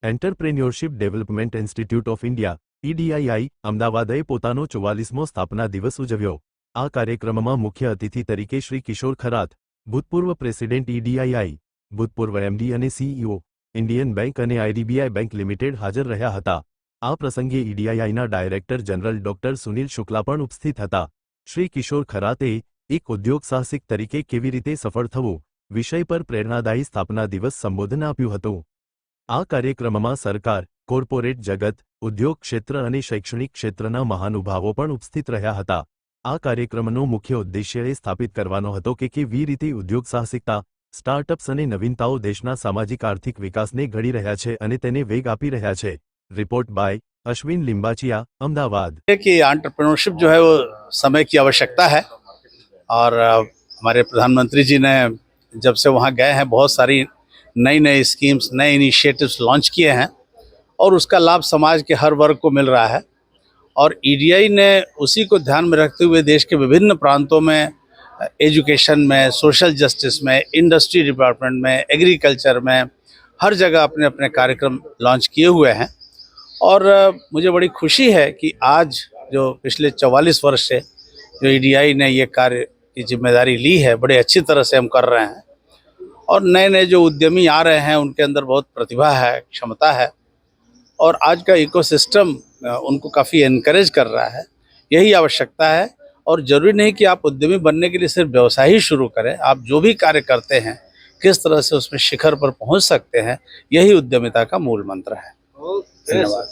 Entrepreneurship development institute of India EDII અમદાવાદે પોતાનો 44મો સ્થાપના દિવસ ઉજવ્યો। આ કાર્યક્રમમાં મુખ્ય અતિથિ તરીકે શ્રી કિશોર ખરાત, ભૂતપૂર્વ પ્રેસિડેન્ટ EDII, ભૂતપૂર્વ MD અને CEO, ઇન્ડિયન બેંક અને IDBI બેંક લિમિટેડ હાજર રહ્યા હતા। આ પ્રસંગે EDIIના director general doctor Sunil Shukla પણ ઉપસ્થિત હતા। શ્રી કિશોર ખરાતે એક ઉદ્યોગ સાહસિક તરીકે કેવી રીતે સફળ થવું વિષય પર પ્રેરણાદાયી સ્થાપના દિવસ સંબોધન આપ્યું હતું। આ કાર્યક્રમમાં સરકાર, કોર્પોરેટ જગત, ઉદ્યોગ ક્ષેત્ર અને શૈક્ષણિક ક્ષેત્રના મહાનુભાવો પણ ઉપસ્થિત રહ્યા હતા। આ કાર્યક્રમનો મુખ્ય ઉદ્દેશ્ય એ સ્થાપિત કરવાનો હતો કે કેવી રીતે ઉદ્યોગ સાહસિકતા, સ્ટાર્ટઅપ્સ અને નવીનતાઓ દેશના સામાજિક આર્થિક વિકાસને ઘડી રહ્યા છે અને તેને વેગ આપી રહ્યા છે। Report by Ashwin Limbachiya, Ahmedabad. कि एंटरप्रेन्योरशिप जो है वो समय की आवश्यकता है और हमारे प्रधानमंत्री जी ने जब से वहाँ गए हैं बहुत सारी नई स्कीम्स, नए इनिशिएटिव्स लॉन्च किए हैं और उसका लाभ समाज के हर वर्ग को मिल रहा है। और EDI ने उसी को ध्यान में रखते हुए देश के विभिन्न प्रांतों में एजुकेशन में, सोशल जस्टिस में, इंडस्ट्री डिपार्टमेंट में, एग्रीकल्चर में हर जगह अपने अपने कार्यक्रम लॉन्च किए हुए हैं। और मुझे बड़ी खुशी है कि आज जो पिछले 44 वर्ष से जो EDI ने ये कार्य की जिम्मेदारी ली है, बड़े अच्छी तरह से हम कर रहे हैं और नए जो उद्यमी आ रहे हैं उनके अंदर बहुत प्रतिभा है, क्षमता है और आज का इकोसिस्टम उनको काफ़ी एनकरेज कर रहा है। यही आवश्यकता है और ज़रूरी नहीं कि आप उद्यमी बनने के लिए सिर्फ व्यवसाय ही शुरू करें। आप जो भी कार्य करते हैं किस तरह से उसमें शिखर पर पहुंच सकते हैं, यही उद्यमिता का मूल मंत्र है। धन्यवाद।